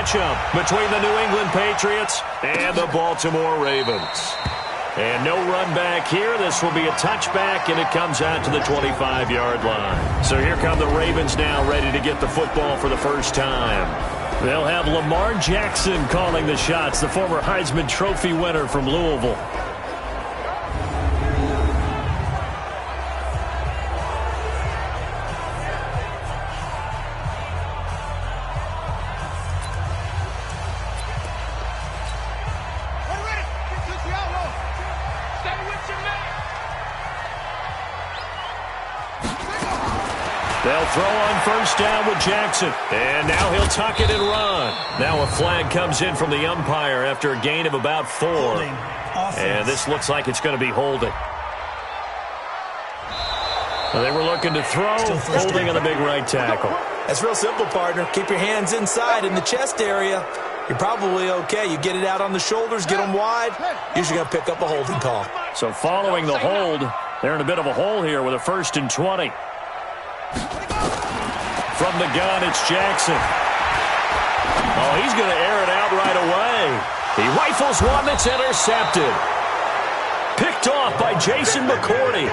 matchup between the New England Patriots and the Baltimore Ravens. And no run back here. This will be a touchback, and it comes out to the 25-yard line. So here come the Ravens now, ready to get the football for the first time. They'll have Lamar Jackson calling the shots, the former Heisman Trophy winner from Louisville. They'll throw on first down with Jackson. And now he'll tuck it and run. Now a flag comes in from the umpire after a gain of about 4. And this looks like it's going to be holding. Well, they were looking to throw, holding on the big right tackle. That's real simple, partner. Keep your hands inside in the chest area. You're probably okay. You get it out on the shoulders, get them wide. Usually going to pick up a holding call. So following the hold, they're in a bit of a hole here with a 1st and 20. From the gun, it's Jackson. Oh, he's going to air it out right away. He rifles one that's intercepted. Picked off by Jason McCourty.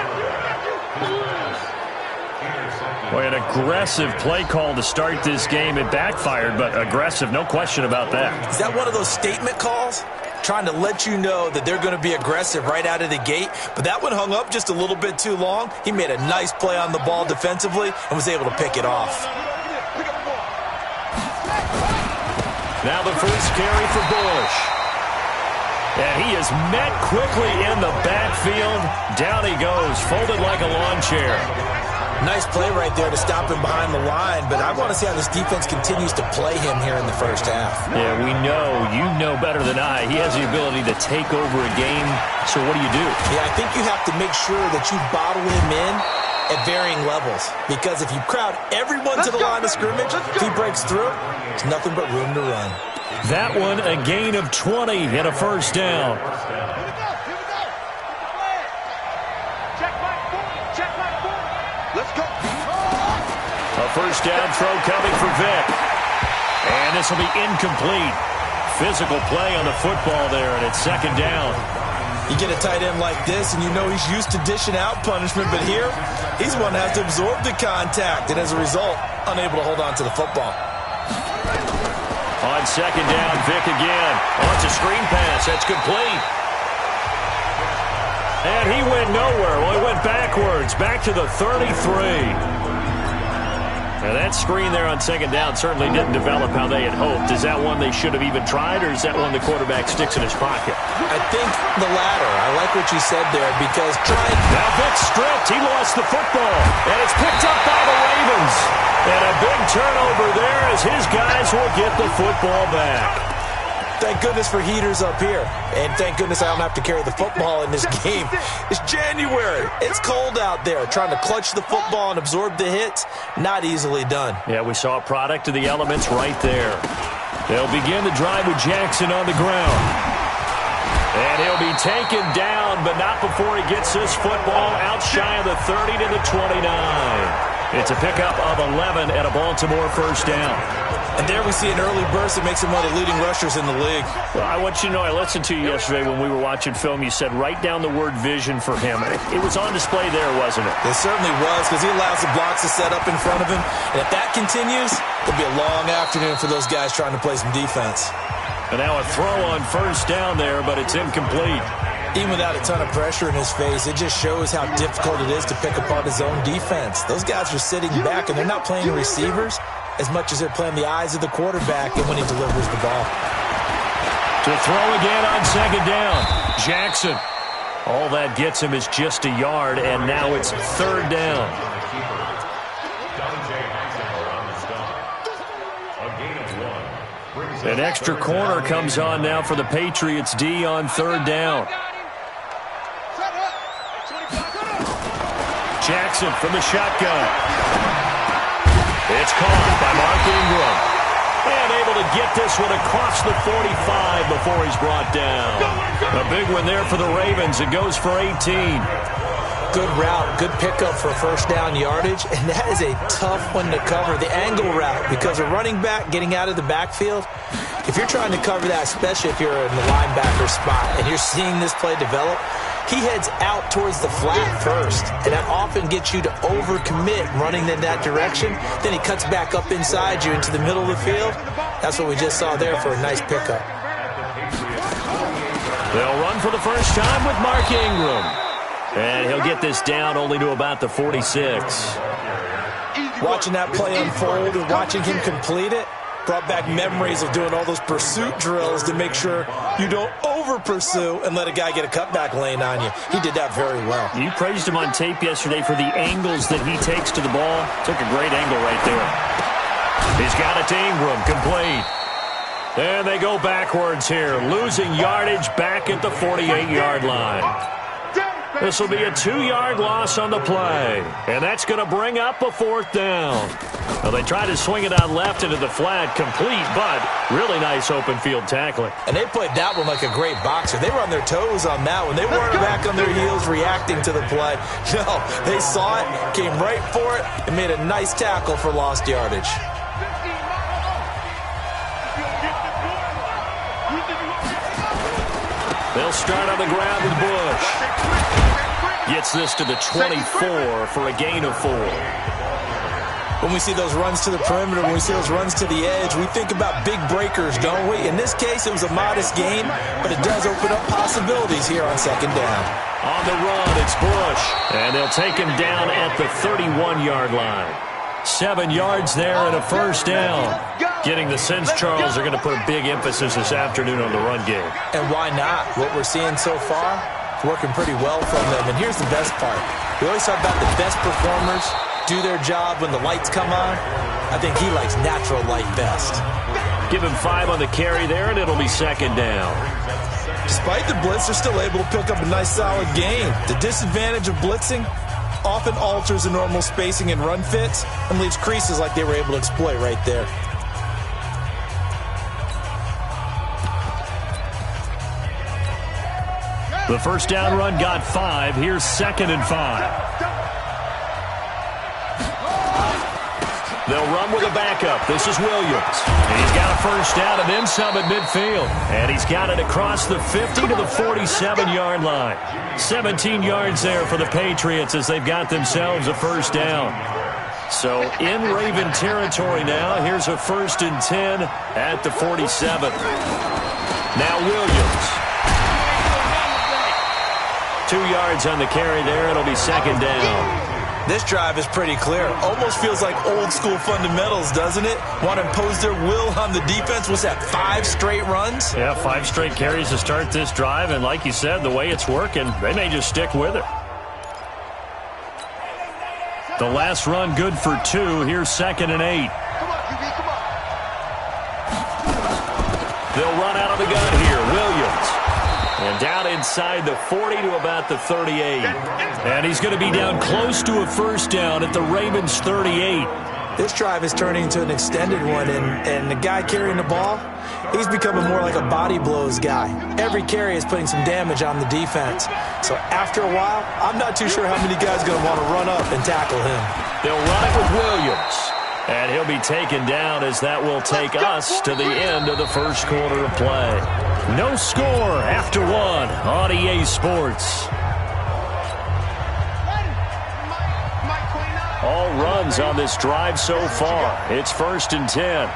Boy, an aggressive play call to start this game. It backfired, but aggressive, no question about that. Is that one of those statement calls? Trying to let you know that they're going to be aggressive right out of the gate. But that one hung up just a little bit too long. He made a nice play on the ball defensively and was able to pick it off. Now the first carry for Bush. And he is met quickly in the backfield. Down he goes, folded like a lawn chair. Nice play right there to stop him behind the line, but I want to see how this defense continues to play him here in the first half. Yeah, we know. You know better than I. He has the ability to take over a game. So what do you do? Yeah, I think you have to make sure that you bottle him in at varying levels. Because if you crowd everyone to the line of scrimmage, if he breaks through, there's nothing but room to run. That one, a gain of 20 and a first down. A first down throw coming for Vick. And this will be incomplete. Physical play on the football there, and it's 2nd down. You get a tight end like this, and you know he's used to dishing out punishment, but here, he's one that has to absorb the contact, and as a result, unable to hold on to the football. On 2nd down, Vick again. Oh, it's a screen pass. That's complete. And he went nowhere. Well, he went backwards, back to the 33. Now, that screen there on 2nd down certainly didn't develop how they had hoped. Is that one they should have even tried, or is that one the quarterback sticks in his pocket? I think the latter. I like what you said there because now Vick stripped. He lost the football, and it's picked up by the Ravens. And a big turnover there as his guys will get the football back. Thank goodness for heaters up here. And thank goodness I don't have to carry the football in this game. It's January. It's cold out there. Trying to clutch the football and absorb the hits, not easily done. Yeah, we saw a product of the elements right there. They'll begin the drive with Jackson on the ground. And he'll be taken down, but not before he gets this football out shy of the 30 to the 29. It's a pickup of 11 and a Baltimore first down. And there we see an early burst that makes him one of the leading rushers in the league. Well, I want you to know, I listened to you yesterday when we were watching film. You said write down the word vision for him. It was on display there, wasn't it? It certainly was, because he allows the blocks to set up in front of him. And if that continues, it'll be a long afternoon for those guys trying to play some defense. And now a throw on first down there, but it's incomplete. Even without a ton of pressure in his face, it just shows how difficult it is to pick apart his own defense. Those guys are sitting back, and they're not playing receivers as much as they're playing the eyes of the quarterback and when he delivers the ball. To throw again on 2nd down. Jackson. All that gets him is just a yard, and now it's 3rd down. An extra corner comes on now for the Patriots D on 3rd down. Jackson from the shotgun. It's caught by Mark Ingram. And able to get this one across the 45 before he's brought down. A big one there for the Ravens. It goes for 18. good route, good pickup for first down yardage, and that is a tough one to cover, the angle route, because a running back getting out of the backfield, if you're trying to cover that, especially if you're in the linebacker spot and you're seeing this play develop, he heads out towards the flat first, and that often gets you to overcommit running in that direction. Then he cuts back up inside you into the middle of the field. That's what we just saw there for a nice pickup. They'll run for the first time with Mark Ingram. And he'll get this down only to about the 46. Watching that play unfold and watching him complete it brought back memories of doing all those pursuit drills to make sure you don't over-pursue and let a guy get a cutback lane on you. He did that very well. You praised him on tape yesterday for the angles that he takes to the ball. Took a great angle right there. He's got it to Ingram, complete. And they go backwards here, losing yardage back at the 48-yard line. This will be a 2-yard loss on the play, and that's going to bring up a 4th down. Well, they try to swing it out left into the flat, complete, but really nice open field tackling. And they played that one like a great boxer. They were on their toes on that one. They weren't back on their heels reacting to the play. No, they saw it, came right for it, and made a nice tackle for lost yardage. They'll start on the ground with Bush. Gets this to the 24 for a gain of 4. When we see those runs to the perimeter, when we see those runs to the edge, we think about big breakers, don't we? In this case, it was a modest gain, but it does open up possibilities here on 2nd down. On the run, it's Bush. And they'll take him down at the 31-yard line. 7 yards there and a first down. Getting the sense Charles are going to put a big emphasis this afternoon on the run game. And why not? What we're seeing so far, it's working pretty well from them. And here's the best part. We always talk about the best performers do their job when the lights come on. I think he likes natural light best. Give him 5 on the carry there, and it'll be 2nd down. Despite the blitz, they're still able to pick up a nice solid gain. The disadvantage of blitzing often alters the normal spacing and run fits and leaves creases like they were able to exploit right there. The first down run got 5. Here's 2nd and 5. They'll run with a backup. This is Williams. And he's got a first down and then some at midfield. And he's got it across the 50 to the 47-yard line. 17 yards there for the Patriots as they've got themselves a first down. So in Raven territory now. Here's a 1st and 10 at the 47. Now Williams. 2 yards on the carry there. It'll be 2nd down. This drive is pretty clear. Almost feels like old school fundamentals, doesn't it? Want to impose their will on the defense. Was that 5 straight runs? Yeah, 5 straight carries to start this drive. And like you said, the way it's working, they may just stick with it. The last run good for 2. Here's 2nd and 8. They'll run out of the gun here. Williams. And down inside the 40 to about the 38. And he's going to be down close to a first down at the Ravens 38. This drive is turning into an extended one, and the guy carrying the ball, he's becoming more like a body blows guy. Every carry is putting some damage on the defense. So after a while, I'm not too sure how many guys are going to want to run up and tackle him. They'll run it with Williams. And he'll be taken down as that will take us to the end of the first quarter of play. No score after 1 on EA Sports. All runs on this drive so far. It's 1st and 10.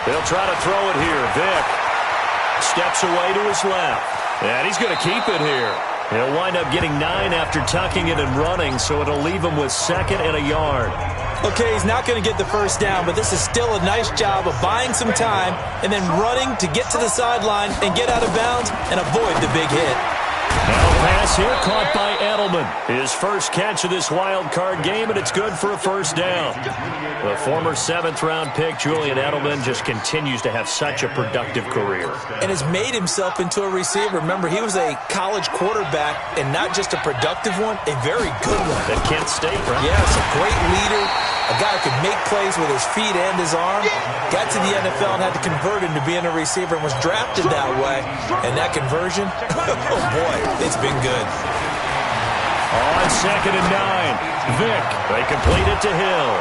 They'll try to throw it here. Vick steps away to his left. And he's going to keep it here. He'll wind up getting 9 after tucking it and running, so it'll leave him with 2nd and a yard. Okay, he's not going to get the first down, but this is still a nice job of buying some time and then running to get to the sideline and get out of bounds and avoid the big hit. Now a pass here caught by Edelman. His first catch of this wild card game, and it's good for a first down. The former 7th-round pick, Julian Edelman, just continues to have such a productive career. And has made himself into a receiver. Remember, he was a college quarterback, and not just a productive one, a very good one. At Kent State, right? Yes, a great leader, a guy who could make plays with his feet and his arm. Got to the NFL and had to convert into being a receiver and was drafted that way. And that conversion, oh boy, it's been good. On 2nd and 9, Vick. They complete it to Hill.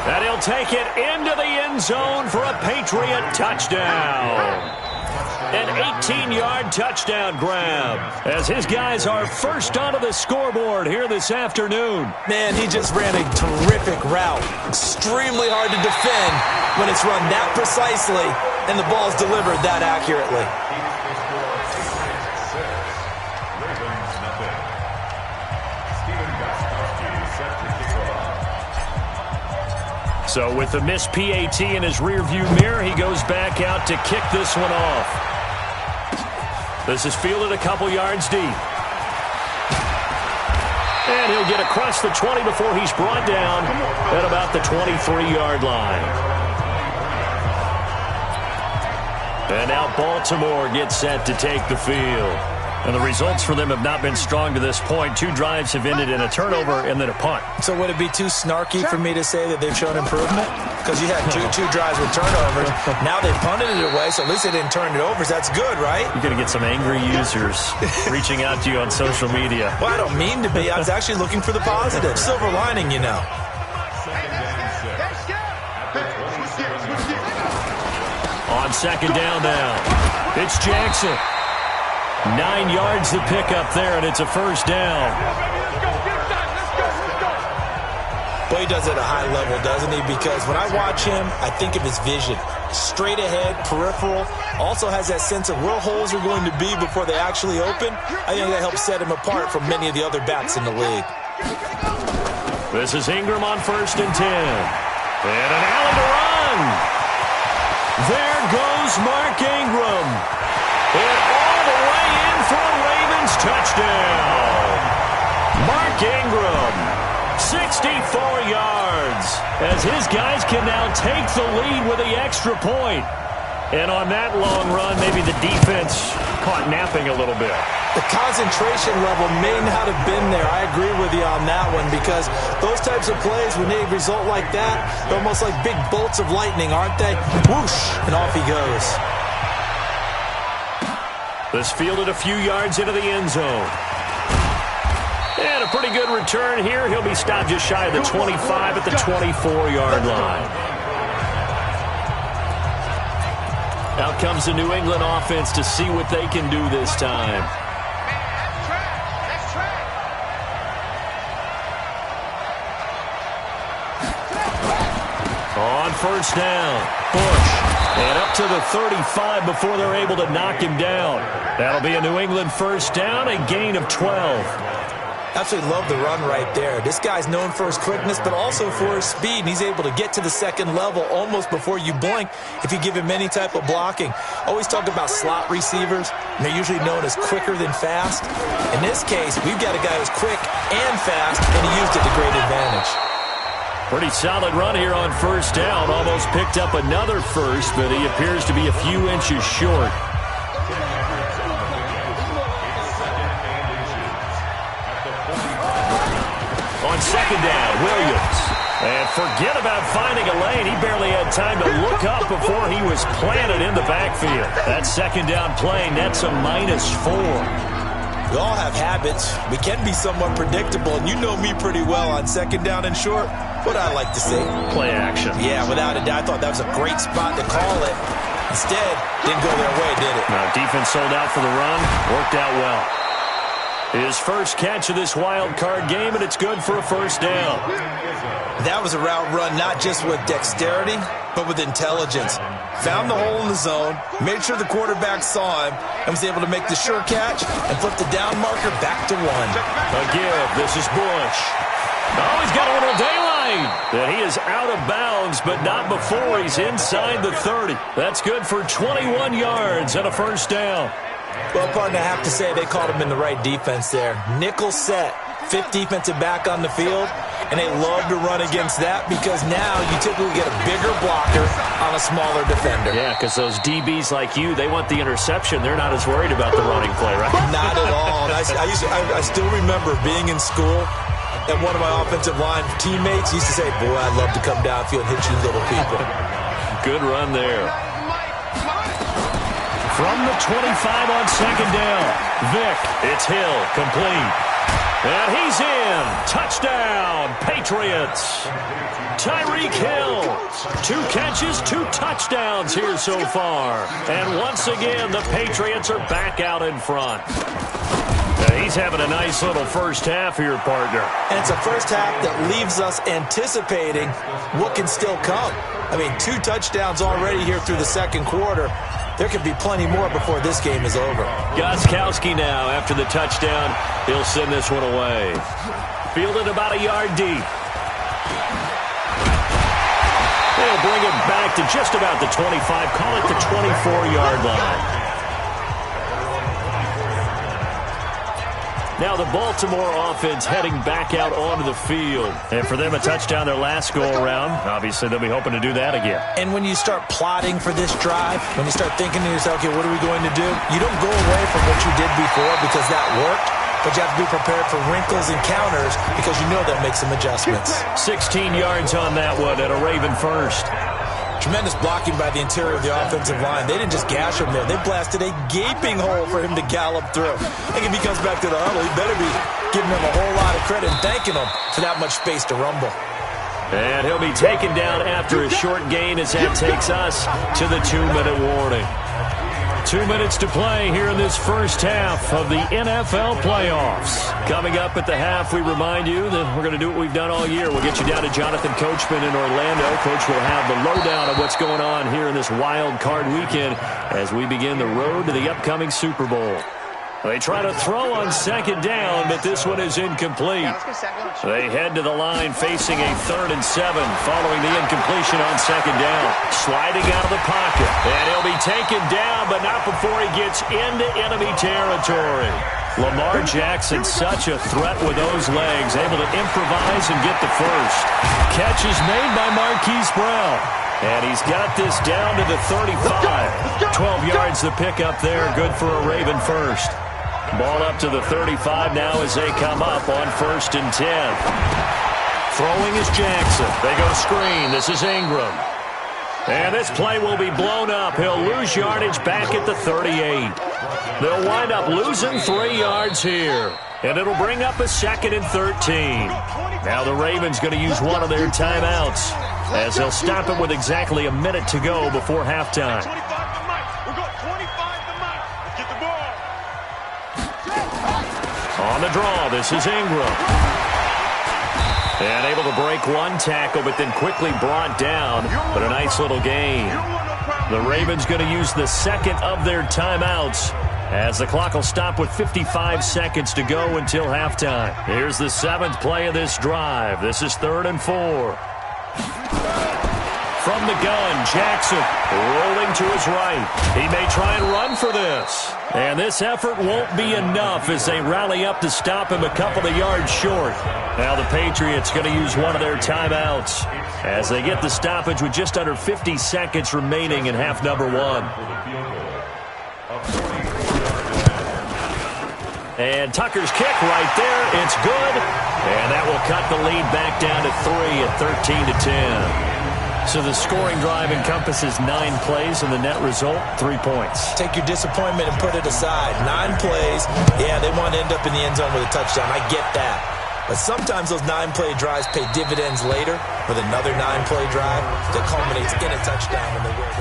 And he'll take it into the end zone for a Patriot touchdown. An 18-yard touchdown grab as his guys are first onto the scoreboard here this afternoon. Man, he just ran a terrific route. Extremely hard to defend when it's run that precisely and the ball's delivered that accurately. So with the missed PAT in his rearview mirror, he goes back out to kick this one off. This is fielded a couple yards deep. And he'll get across the 20 before he's brought down at about the 23-yard line. And now Baltimore gets set to take the field. And the results for them have not been strong to this point. 2 drives have ended in a turnover and then a punt. So would it be too snarky for me to say that they've shown improvement? Because you had two drives with turnovers. Now they've punted it away, so at least they didn't turn it over. So that's good, right? You're going to get some angry users reaching out to you on social media. Well, I don't mean to be. I was actually looking for the positive. Silver lining, you know. On 2nd down now, it's Jackson. 9 yards to pick up there, and it's a first down. Boy, he does it at a high level, doesn't he? Because when I watch him, I think of his vision. Straight ahead, peripheral. Also has that sense of where holes are going to be before they actually open. I think that helps set him apart from many of the other backs in the league. This is Ingram on 1st and 10. And an Allen to run. There goes Mark Ingram. And all the way in for a Ravens touchdown. Mark Ingram, 64 yards, as his guys can now take the lead with the extra point. And on that long run, maybe the defense caught napping a little bit. The concentration level may not have been there. I agree with you on that one because those types of plays, when they result like that, they're almost like big bolts of lightning, aren't they? Whoosh, and off he goes. This fielded a few yards into the end zone. And a pretty good return here. He'll be stopped just shy of the 25 at the 24-yard line. Out comes the New England offense to see what they can do this time. On 1st down, Bush. And up to the 35 before they're able to knock him down. That'll be a New England first down, a gain of 12. Absolutely love the run right there. This guy's known for his quickness, but also for his speed. And he's able to get to the second level almost before you blink if you give him any type of blocking. Always talk about slot receivers, and they're usually known as quicker than fast. In this case, we've got a guy who's quick and fast, and he used it to great advantage. Pretty solid run here on 1st down. Almost picked up another first, but he appears to be a few inches short. On 2nd down, Williams. And forget about finding a lane. He barely had time to look up before he was planted in the backfield. That 2nd down play nets a -4. We all have habits. We can be somewhat predictable, and you know me pretty well on 2nd down and short. What I like to see. Play action. Yeah, without a doubt. I thought that was a great spot to call it. Instead, didn't go their way, did it? Now, defense sold out for the run. Worked out well. His first catch of this wild card game, and it's good for a first down. That was a route run not just with dexterity, but with intelligence. Found the hole in the zone, made sure the quarterback saw him, and was able to make the sure catch and flip the down marker back to 1. A give. This is Bush. Oh, he's got a little daylight. And he is out of bounds, but not before he's inside the 30. That's good for 21 yards and a first down. Well, partner, I have to say they caught him in the right defense there. Nickel set, 5th defensive back on the field, and they love to run against that because now you typically get a bigger blocker on a smaller defender. Yeah, because those DBs like you, they want the interception. They're not as worried about the running play, right? Not at all. And I still remember being in school, and one of my offensive line teammates used to say, boy, I'd love to come downfield and hit you little people. Good run there. From the 25 on 2nd down, Vick, it's Hill, complete. And he's in. Touchdown, Patriots. Tyreek Hill, 2 catches, 2 touchdowns here so far. And once again, the Patriots are back out in front. He's having a nice little first half here, partner. And it's a first half that leaves us anticipating what can still come. I mean, 2 touchdowns already here through the second quarter. There could be plenty more before this game is over. Gostkowski now, after the touchdown, he'll send this one away. Fielded about a yard deep. They'll bring it back to just about the 25, call it the 24-yard line. Now the Baltimore offense heading back out onto the field. And for them, a touchdown their last go-around. Obviously, they'll be hoping to do that again. And when you start plotting for this drive, when you start thinking to yourself, okay, what are we going to do? You don't go away from what you did before because that worked. But you have to be prepared for wrinkles and counters because you know that makes some adjustments. 16 yards on that one at a Raven first. Tremendous blocking by the interior of the offensive line. They didn't just gash him there. They blasted a gaping hole for him to gallop through. I think if he comes back to the huddle, he better be giving him a whole lot of credit and thanking him for that much space to rumble. And he'll be taken down after a short gain as that takes us to the 2-minute warning. 2 minutes to play here in this first half of the NFL playoffs. Coming up at the half, we remind you that we're going to do what we've done all year. We'll get you down to Jonathan Coachman in Orlando. Coach will have the lowdown of what's going on here in this wild card weekend as we begin the road to the upcoming Super Bowl. They try to throw on second down, but this one is incomplete. They head to the line facing a 3rd and 7 following the incompletion on second down. Sliding out of the pocket. And he'll be taken down, but not before he gets into enemy territory. Lamar Jackson, such a threat with those legs, able to improvise and get the first. Catch is made by Marquise Brown. And he's got this down to the 35. 12 yards the pickup there, good for a Raven first. Ball up to the 35 now as they come up on 1st and 10. Throwing is Jackson. They go screen. This is Ingram. And this play will be blown up. He'll lose yardage back at the 38. They'll wind up losing 3 yards here. And it'll bring up a 2nd and 13. Now the Ravens going to use one of their timeouts as they'll stop it with exactly a minute to go before halftime. On the draw, this is Ingram. And able to break one tackle, but then quickly brought down. But a nice little gain. The Ravens going to use the 2nd of their timeouts as the clock will stop with 55 seconds to go until halftime. Here's the 7th play of this drive. This is 3rd and 4. From the gun, Jackson rolling to his right. He may try and run for this. And this effort won't be enough as they rally up to stop him a couple of yards short. Now the Patriots going to use one of their timeouts as they get the stoppage with just under 50 seconds remaining in half number 1. And Tucker's kick right there. It's good. And that will cut the lead back down to 3 at 13-10. So the scoring drive encompasses 9 plays, and the net result, 3 points. Take your disappointment and put it aside. 9 plays. Yeah, they want to end up in the end zone with a touchdown. I get that. But sometimes those 9-play drives pay dividends later with another 9-play drive that culminates in a touchdown when they win.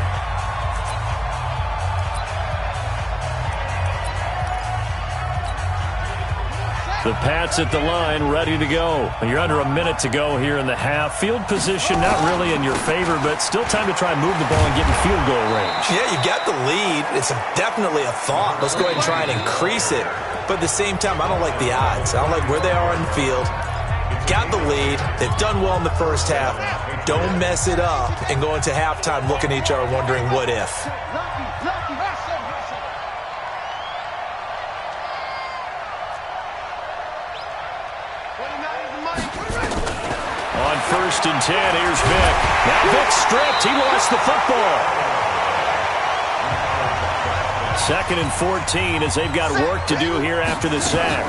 The Pats at the line, ready to go. You're under a minute to go here in the half. Field position not really in your favor, but still time to try and move the ball and get in field goal range. Yeah, you got the lead. It's definitely a thought. Let's go ahead and try and increase it. But at the same time, I don't like the odds. I don't like where they are on the field. Got the lead. They've done well in the first half. Don't mess it up and go into halftime looking at each other wondering what if. On 1st and 10, here's Vick. Now Vick stripped. He lost the football. 2nd and 14 as they've got work to do here after the sack.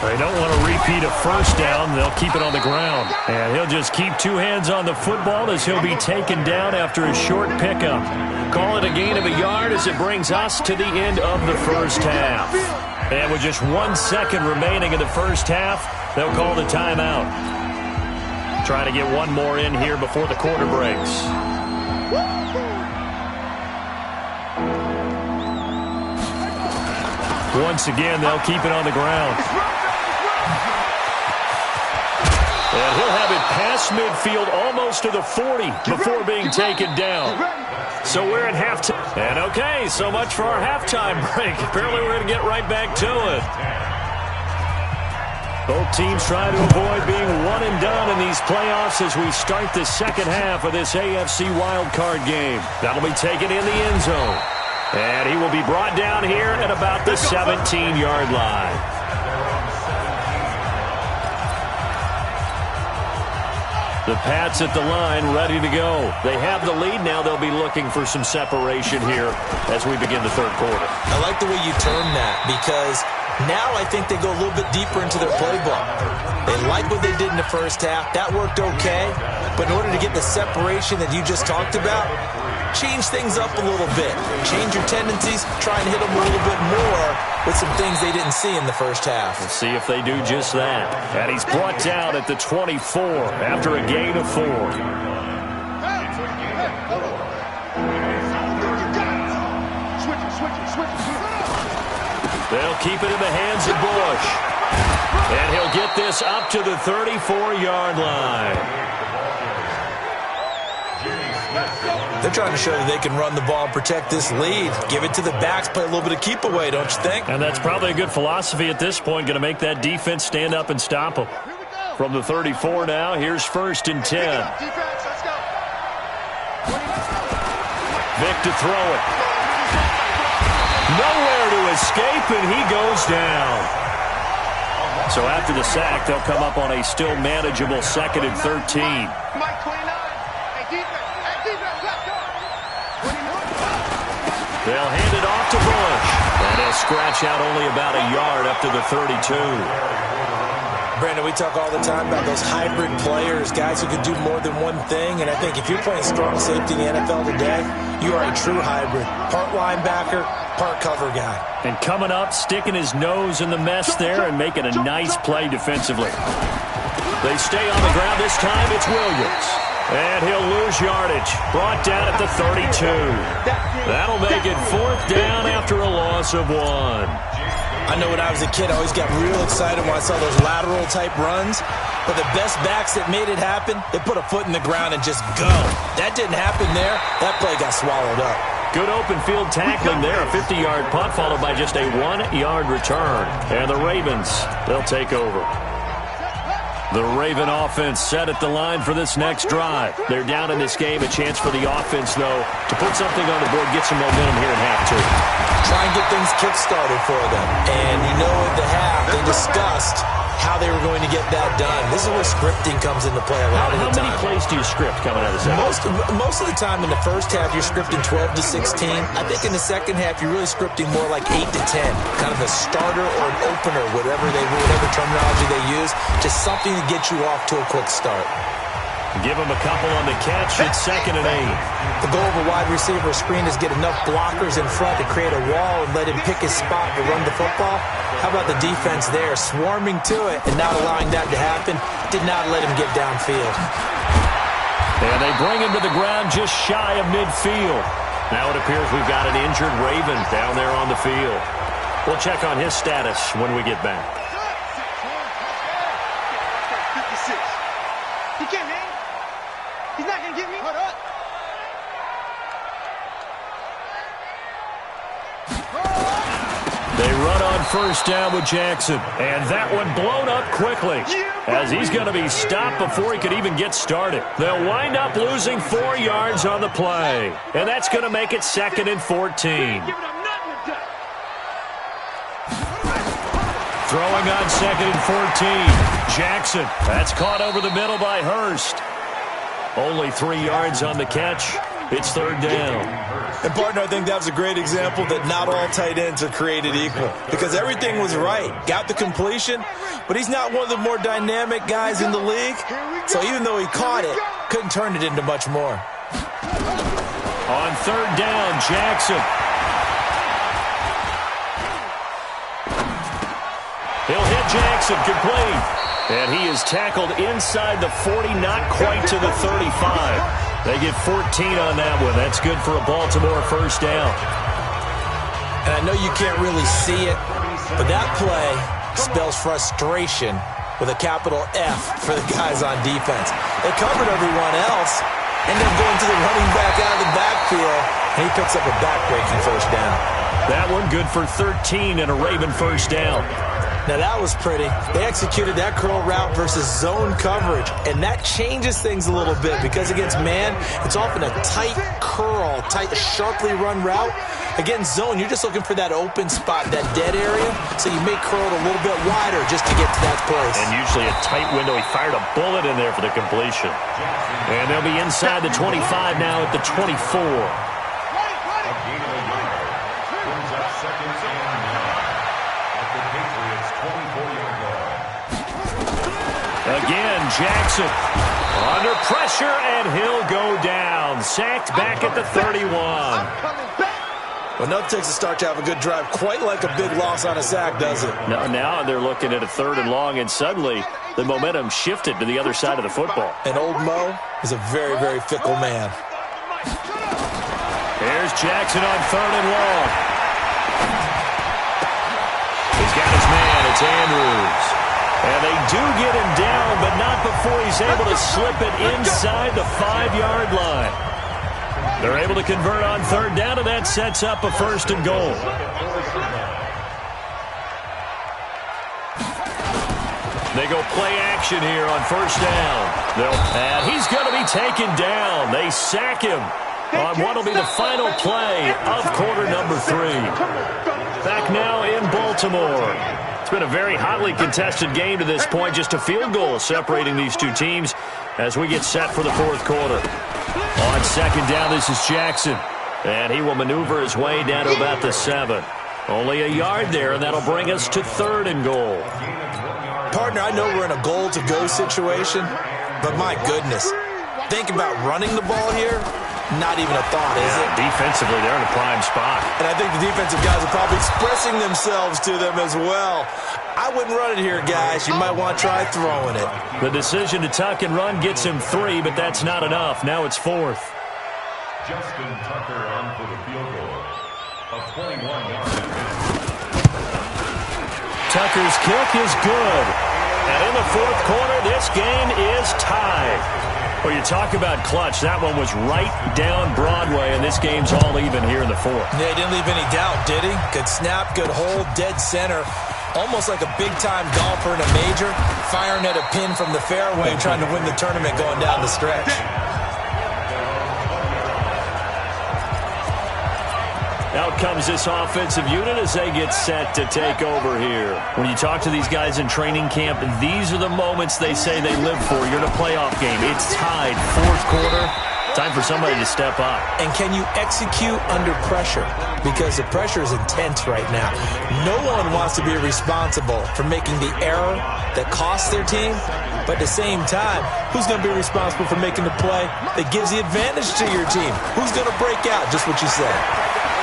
They don't want to repeat a first down. They'll keep it on the ground. And he'll just keep two hands on the football as he'll be taken down after a short pickup. Call it a gain of a yard as it brings us to the end of the first half. And with just 1 second remaining in the first half, they'll call the timeout. Trying to get one more in here before the quarter breaks. Once again, they'll keep it on the ground. And he'll have it past midfield almost to the 40 before being taken down. So we're at halftime. And okay, so much for our halftime break. Apparently we're going to get right back to it. Both teams trying to avoid being one and done in these playoffs as we start the second half of this AFC wildcard game. That'll be taken in the end zone. And he will be brought down here at about the 17-yard line. The Pats at the line, ready to go. They have the lead. Now they'll be looking for some separation here as we begin the third quarter. I like the way you term that because now I think they go a little bit deeper into their playbook. They like what they did in the first half. That worked okay. But in order to get the separation that you just talked about, change things up a little bit. Change your tendencies. Try and hit them a little bit more with some things they didn't see in the first half. We'll see if they do just that. And he's brought down at the 24 after a gain of 4. They'll keep it in the hands of Bush. And he'll get this up to the 34-yard line. They're trying to show that they can run the ball and protect this lead. Give it to the backs, play a little bit of keep away, don't you think? And that's probably a good philosophy at this point, going to make that defense stand up and stop them. From the 34 now, here's 1st and 10. Vic to throw it. Nowhere to escape, and he goes down. So after the sack, they'll come up on a still manageable 2nd and 13. They'll hand it off to Bush. And he'll scratch out only about a yard up to the 32. Brandon, we talk all the time about those hybrid players, guys who can do more than one thing. And I think if you're playing strong safety in the NFL today, you are a true hybrid. Part linebacker, part cover guy. And coming up, sticking his nose in the mess there and making a nice play defensively. They stay on the ground. This time it's Williams. And he'll lose yardage. Brought down at the 32. That'll make it 4th down after a loss of 1. I know when I was a kid, I always got real excited when I saw those lateral-type runs. But the best backs that made it happen, they put a foot in the ground and just go. That didn't happen there. That play got swallowed up. Good open field tackling there. A 50-yard punt followed by just a 1-yard return. And the Ravens, they'll take over. The Raven offense set at the line for this next drive. They're down in this game. A chance for the offense, though, to put something on the board, get some momentum here in half 2. Try and get things kick-started for them. And you know at the half, they discussed how they were going to get that done. This is where scripting comes into play a lot of the time. How many plays do you script coming out of the second? Most of the time in the first half, you're scripting 12 to 16. I think in the second half, you're really scripting more like 8 to 10. Kind of a starter or an opener, whatever terminology they use. Just something to get you off to a quick start. Give him a couple on the catch. It's 2nd and 8. The goal of a wide receiver screen is get enough blockers in front to create a wall and let him pick his spot to run the football. How about the defense there, swarming to it and not allowing that to happen? Did not let him get downfield. And they bring him to the ground just shy of midfield. Now it appears we've got an injured Raven down there on the field. We'll check on his status when we get back. They run on 1st down with Jackson. And that one blown up quickly as he's going to be stopped before he could even get started. They'll wind up losing 4 yards on the play. And that's going to make it 2nd and 14. Throwing on 2nd and 14. Jackson. That's caught over the middle by Hurst. Only 3 yards on the catch. It's third down. And, partner, I think that was a great example that not all tight ends are created equal because everything was right. Got the completion, but he's not one of the more dynamic guys in the league. So even though he caught it, couldn't turn it into much more. On third down, Jackson. He'll hit Jackson, complete. And he is tackled inside the 40, not quite to the 35. They get 14 on that one. That's good for a Baltimore first down. And I know you can't really see it, but that play spells frustration with a capital F for the guys on defense. They covered everyone else, end up going to the running back out of the backfield, and he picks up a back-breaking first down. That one good for 13 and a Raven first down. Now, that was pretty. They executed that curl route versus zone coverage, and that changes things a little bit because against man, it's often a tight curl, tight, sharply run route. Against zone, you're just looking for that open spot, that dead area, so you may curl it a little bit wider just to get to that place. And usually a tight window. He fired a bullet in there for the completion. And they'll be inside the 25 now at the 24. Again, Jackson under pressure, and he'll go down. Sacked back at the 31. Well, nothing takes a start to have a good drive quite like a big loss on a sack, does it? No, now they're looking at a third and long, and suddenly the momentum shifted to the other side of the football. And old Mo is a very, very fickle man. Here's Jackson on third and long. He's got his man. It's Andrews. And they do get him down, but not before he's able to slip it inside the 5-yard line. They're able to convert on third down, and that sets up a first and goal. They go play action here on first down. And he's going to be taken down. They sack him on what will be the final play of quarter number 3. Back now in Baltimore. It's been a very hotly contested game to this point. Just a field goal separating these two teams as we get set for the fourth quarter. On second down, this is Jackson. And he will maneuver his way down to about the 7. Only a yard there, and that'll bring us to third and goal. Partner, I know we're in a goal-to-go situation, but my goodness, think about running the ball here. Not even a thought, is it? Defensively, they're in a prime spot. And I think the defensive guys are probably expressing themselves to them as well. I wouldn't run it here, guys. You might want to try throwing it. The decision to tuck and run gets him 3, but that's not enough. Now it's 4th. Justin Tucker on for the field goal of 21 yards. Tucker's kick is good. And in the fourth quarter, this game is tied. Well, you talk about clutch. That one was right down Broadway, and this game's all even here in the fourth. Yeah, he didn't leave any doubt, did he? Good snap, good hold, dead center. Almost like a big-time golfer in a major, firing at a pin from the fairway, trying to win the tournament going down the stretch. Out comes this offensive unit as they get set to take over here. When you talk to these guys in training camp, these are the moments they say they live for. You're in a playoff game. It's tied, fourth quarter. Time for somebody to step up. And can you execute under pressure? Because the pressure is intense right now. No one wants to be responsible for making the error that costs their team. But at the same time, who's going to be responsible for making the play that gives the advantage to your team? Who's going to break out? Just what you said.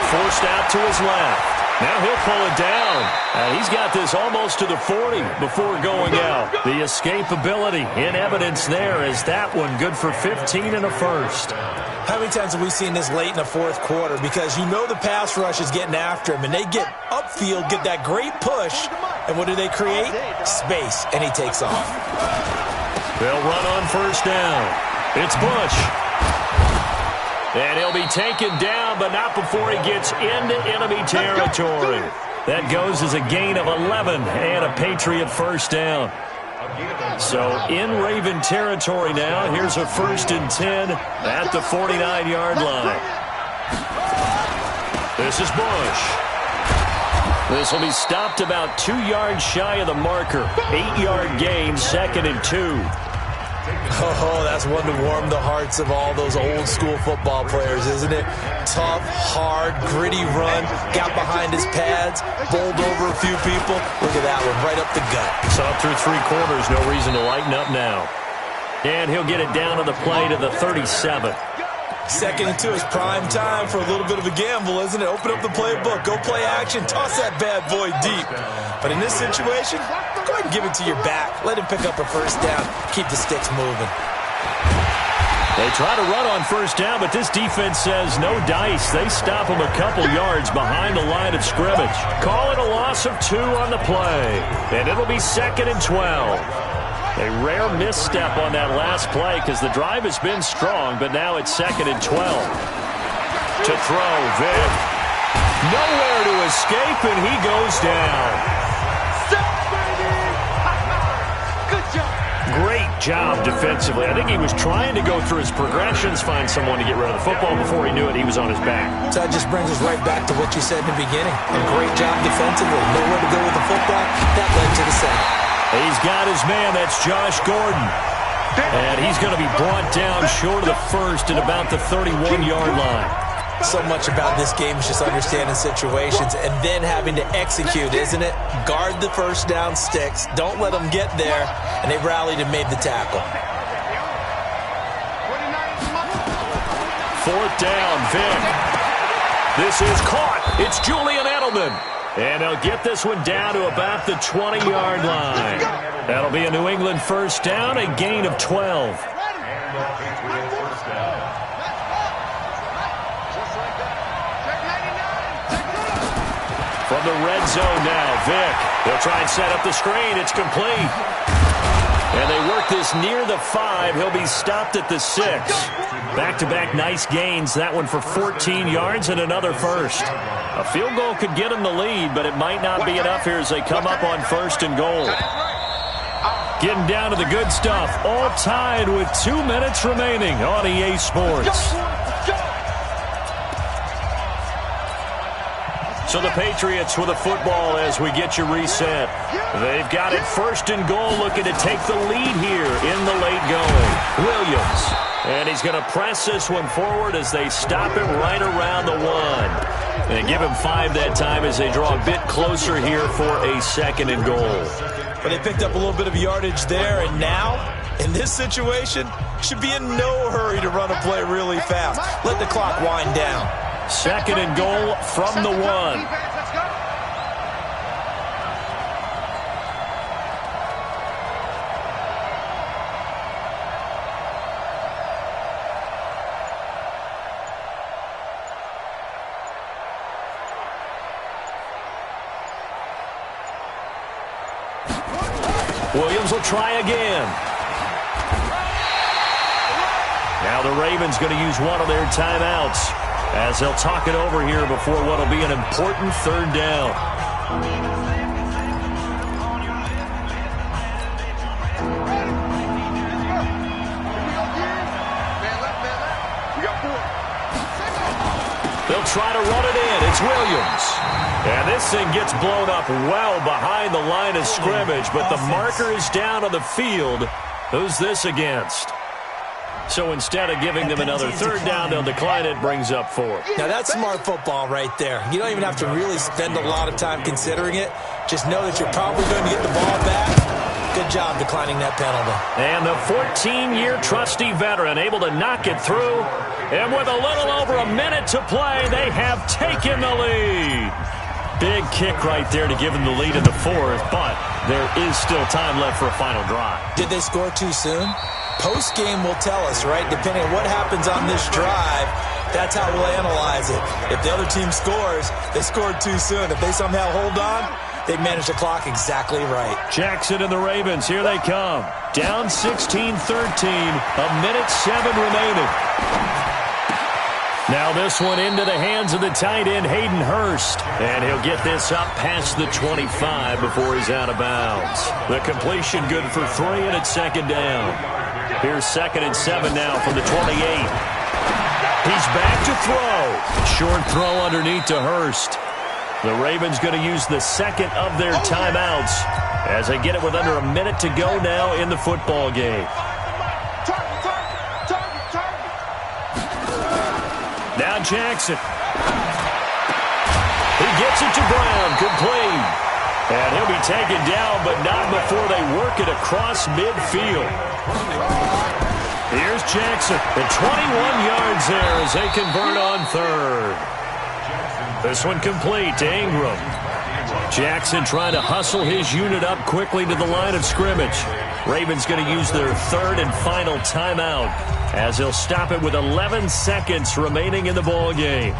Forced out to his left. Now he'll pull it down. And he's got this almost to the 40 before going out. The escapability in evidence there is that one good for 15 and a first. How many times have we seen this late in the fourth quarter? Because you know the pass rush is getting after him, and they get upfield, get that great push, and what do they create? Space, and he takes off. They'll run on first down. It's Bush. And he'll be taken down, but not before he gets into enemy territory. That goes as a gain of 11 and a Patriot first down. So in Raven territory now, here's a 1st and 10 at the 49-yard line. This is Bush. This will be stopped about 2 yards shy of the marker. 8-yard gain, 2nd and 2. Oh, that's one to warm the hearts of all those old school football players, isn't it? Tough, hard, gritty run, got behind his pads, bowled over a few people. Look at that one, right up the gut. So up through 3 quarters, no reason to lighten up now. And he'll get it down on the play to the 37. Second and 2 is prime time for a little bit of a gamble, isn't it? Open up the playbook, go play action, toss that bad boy deep. But in this situation, go ahead and give it to your back. Let him pick up a first down, keep the sticks moving. They try to run on first down, but this defense says no dice. They stop him a couple yards behind the line of scrimmage. Call it a loss of 2 on the play, and it'll be 2nd and 12. A rare misstep on that last play because the drive has been strong, but now it's 2nd and 12. To throw, Vic. Nowhere to escape, and he goes down. Good job. Great job defensively. I think he was trying to go through his progressions, find someone to get rid of the football. Before he knew it, he was on his back. So that just brings us right back to what you said in the beginning. A great job defensively. Nowhere to go with the football. That led to the sack. He's got his man. That's Josh Gordon. And he's going to be brought down short of the first at about the 31-yard line. So much about this game is just understanding situations and then having to execute, isn't it? Guard the first down sticks. Don't let them get there. And they rallied and made the tackle. 4th down, Vic. This is caught. It's Julian Edelman. And they'll get this one down to about the 20-yard line. That'll be a New England first down, a gain of 12. From the red zone now, Vic. They'll try and set up the screen. It's complete. And they work this near the 5. He'll be stopped at the 6. Back-to-back nice gains. That one for 14 yards and another first. A field goal could get them the lead, but it might not be enough here as they come up on 1st and goal. Getting down to the good stuff. All tied with 2 minutes remaining on EA Sports. So the Patriots with a football as we get you reset. They've got it 1st and goal, looking to take the lead here in the late going. Williams. And he's going to press this one forward as they stop him right around the 1. And give him 5 that time as they draw a bit closer here for a 2nd and goal. But they picked up a little bit of yardage there, and now, in this situation, should be in no hurry to run a play really fast. Let the clock wind down. 2nd and goal from the 1. Williams will try again. Now the Ravens going to use one of their timeouts as they'll talk it over here before what will be an important 3rd down. They'll try to run it in. It's Williams. And this thing gets blown up well behind the line of scrimmage, but the marker is down on the field. Who's this against? So instead of giving them another 3rd down, they'll decline it, brings up 4. Now that's smart football right there. You don't even have to really spend a lot of time considering it. Just know that you're probably going to get the ball back. Good job declining that penalty. And the 14-year trusty veteran able to knock it through. And with a little over a minute to play, they have taken the lead. Big kick right there to give them the lead in the 4th, but there is still time left for a final drive. Did they score too soon? Post-game will tell us, right? Depending on what happens on this drive, that's how we'll analyze it. If the other team scores, they scored too soon. If they somehow hold on, they manage the clock exactly right. Jackson and the Ravens, here they come. Down 16-13, a minute 7 remaining. Now this one into the hands of the tight end, Hayden Hurst. And he'll get this up past the 25 before he's out of bounds. The completion good for 3, and it's 2nd down. Here's 2nd and 7 now from the 28. He's back to throw. Short throw underneath to Hurst. The Ravens going to use the 2nd of their timeouts as they get it with under a minute to go now in the football game. Jackson. He gets it to Brown, complete. And he'll be taken down, but not before they work it across midfield. Here's Jackson, and 21 yards there as they convert on third. This one complete to Ingram. Jackson trying to hustle his unit up quickly to the line of scrimmage. Ravens going to use their third and final timeout as they'll stop it with 11 seconds remaining in the ball game.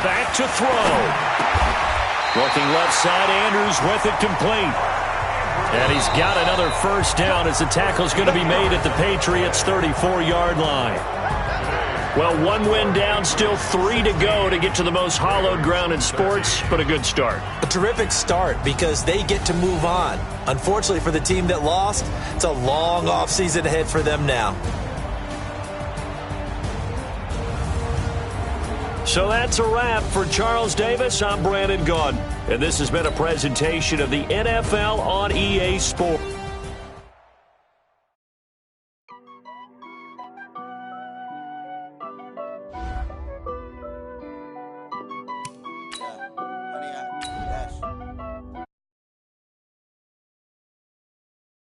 Back to throw. Looking left side, Andrews with it complete. And he's got another first down as the tackle's going to be made at the Patriots' 34-yard line. Well, one win down, still 3 to go to get to the most hallowed ground in sports, but a good start. A terrific start because they get to move on. Unfortunately for the team that lost, it's a long offseason ahead for them now. So that's a wrap for Charles Davis. I'm Brandon Gaudin, and this has been a presentation of the NFL on EA Sports.